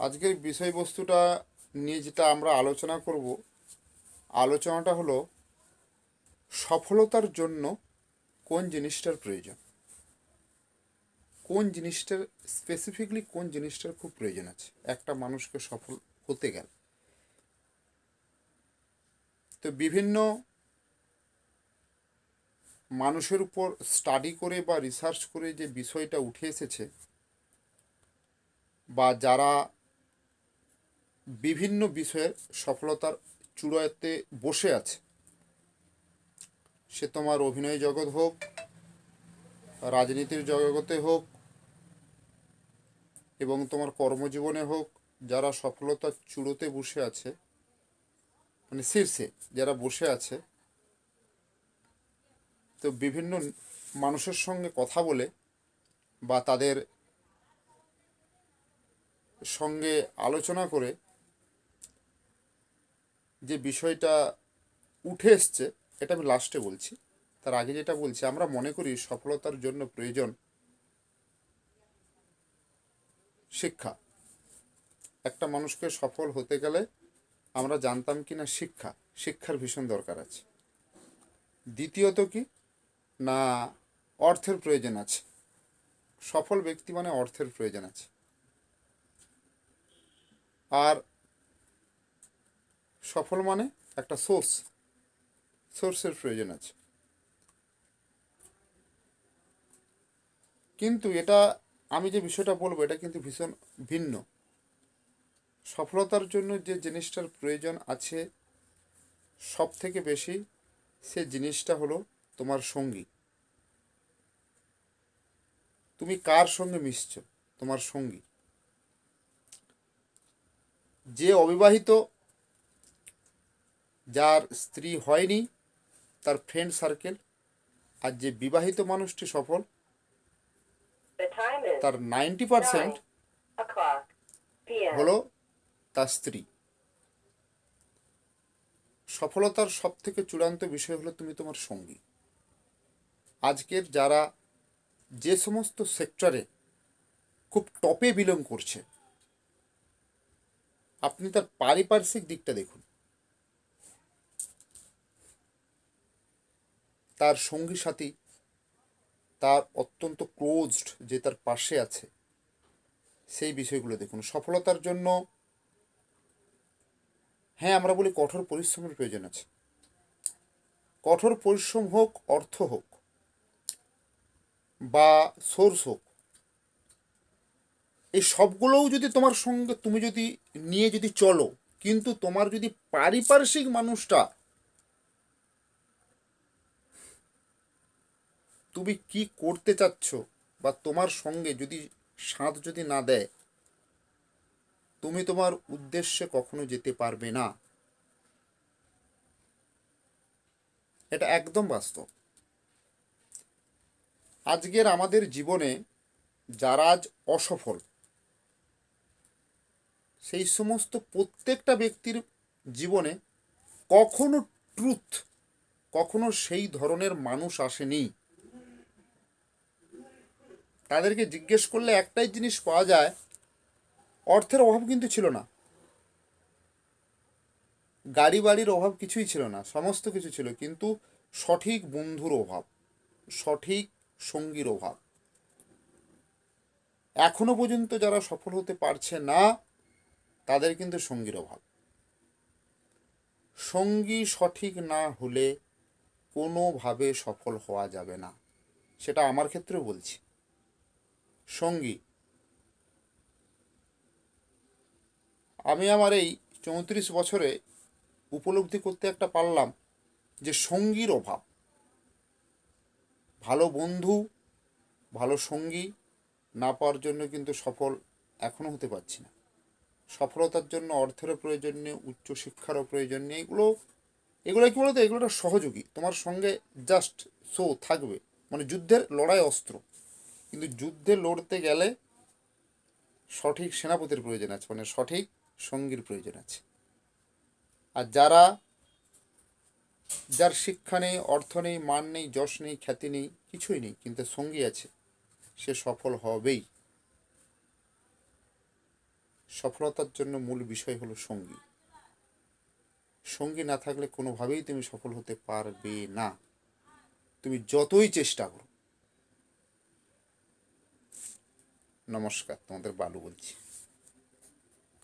আজকের বিষয়বস্তুটা নিয়ে যেটা আমরা আলোচনা করব, আলোচনাটা হলো সফলতার জন্য কোন জিনিসটার প্রয়োজন, কোন জিনিসটার স্পেসিফিকলি কোন জিনিসটার খুব প্রয়োজন আছে একটা মানুষকে সফল হতে গেলে। তো বিভিন্ন মানুষের উপর স্টাডি করে বা রিসার্চ করে যে বিষয়টা উঠে এসেছে, বা যারা বিভিন্ন বিষয়ে সফলতার চূড়াতে বসে আছে, সে তোমার অভিনয় জগৎ হোক, রাজনীতির জগতে হোক, এবং তোমার কর্মজীবনে হোক, যারা সফলতার চূড়োতে বসে আছে, মানে শীর্ষে যারা বসে আছে, তো বিভিন্ন মানুষের সঙ্গে কথা বলে বা তাদের সঙ্গে আলোচনা করে যে বিষয়টা উঠে এসছে, এটা আমি লাস্টে বলছি। তার আগে যেটা বলছি, আমরা মনে করি সফলতার জন্য প্রয়োজন শিক্ষা। একটা মানুষকে সফল হতে গেলে আমরা জানতাম কি না শিক্ষার ভীষণ দরকার আছে। দ্বিতীয়ত কি না, অর্থের প্রয়োজন আছে। সফল ব্যক্তি মানে অর্থের প্রয়োজন আছে। আর সফল মানে একটা সোর্সের প্রয়োজন আছে। কিন্তু এটা আমি যে বিষয়টা বলবো এটা কিন্তু ভীষণ ভিন্ন। সফলতার জন্য যে জিনিসটার প্রয়োজন আছে সব থেকে বেশি, সে জিনিসটা হলো তোমার সঙ্গী। তুমি কার সঙ্গে মিশছ, তোমার সঙ্গী। যে অবিবাহিত, যার স্ত্রী হয়নি, তার ফ্রেন্ড সার্কেল। আর যে বিবাহিত মানুষটি সফল, তার 90% হলো তার স্ত্রী। সফলতার সব থেকে চূড়ান্ত বিষয় হলো তুমি তোমার সঙ্গী। আজকের যারা যে সমস্ত সেক্টরে খুব টপে বিলং করছে, আপনি তার পারিপার্শ্বিক দিকটা দেখুন। তার সঙ্গী সাথী, তার অত্যন্ত ক্লোজড যে তার পাশে আছে, সেই বিষয়গুলো দেখুন। সফলতার জন্য হ্যাঁ, আমরা বলি কঠোর পরিশ্রমের প্রয়োজন আছে। কঠোর পরিশ্রম হোক, অর্থ হোক, বা সোর্স হোক, এই সবগুলোও যদি তোমার সঙ্গে তুমি যদি নিয়ে যদি চলো, কিন্তু তোমার যদি পারিপার্শ্বিক মানুষটা, তুমি কি করতে চাচ্ছ বা তোমার সঙ্গে যদি সাথ যদি না দেয়, তুমি তোমার উদ্দেশ্যে কখনো যেতে পারবে না। এটা একদম বাস্তব। আজকের আমাদের জীবনে যারা আজ অসফল, সেই সমস্ত প্রত্যেকটা ব্যক্তির জীবনে কখনো ট্রুথ, কখনো সেই ধরনের মানুষ আসেনি। তাদেরকে জিজ্ঞেস করলে একটাই জিনিস পাওয়া যায়, অর্থের অভাব কিন্তু ছিল না, গাড়ি বাড়ির অভাব কিছুই ছিল না, সমস্ত কিছু ছিল, কিন্তু সঠিক বন্ধুর অভাব, সঠিক সঙ্গীর অভাব। এখনো পর্যন্ত যারা সফল হতে পারছে না, তাদের কিন্তু সঙ্গীর অভাব। সঙ্গী সঠিক না হলে কোনোভাবে সফল হওয়া যাবে না। সেটা আমার ক্ষেত্রেও বলছি। সঙ্গী, আমি আমার এই 34 বছরে উপলব্ধি করতে একটা পারলাম যে সঙ্গীর অভাব। ভালো বন্ধু, ভালো সঙ্গী না পাওয়ার জন্য কিন্তু সফল এখনও হতে পারছি না। সফলতার জন্য অর্থেরও প্রয়োজন নেই, উচ্চশিক্ষারও প্রয়োজন নেই। এগুলো কি বলতো, এগুলো একটা সহযোগী, তোমার সঙ্গে জাস্ট থাকবে। মানে যুদ্ধের লড়াই অস্ত্র, কিন্তু যুদ্ধে লড়তে গেলে সঠিক সেনাপতির প্রয়োজন আছে, মানে সঠিক সঙ্গীর প্রয়োজন আছে। আর যার শিক্ষা নেই, অর্থ নেই, মান নেই, যশ নেই, খ্যাতি নেই, কিছুই নেই, কিন্তু সঙ্গী আছে, সে সফল হবেই। সফলতার জন্য মূল বিষয় হলো সঙ্গী। সঙ্গী না থাকলে কোনোভাবেই তুমি সফল হতে পারবে না, তুমি যতই চেষ্টা করো। নমস্কার, তোমাদের বালু বলছি।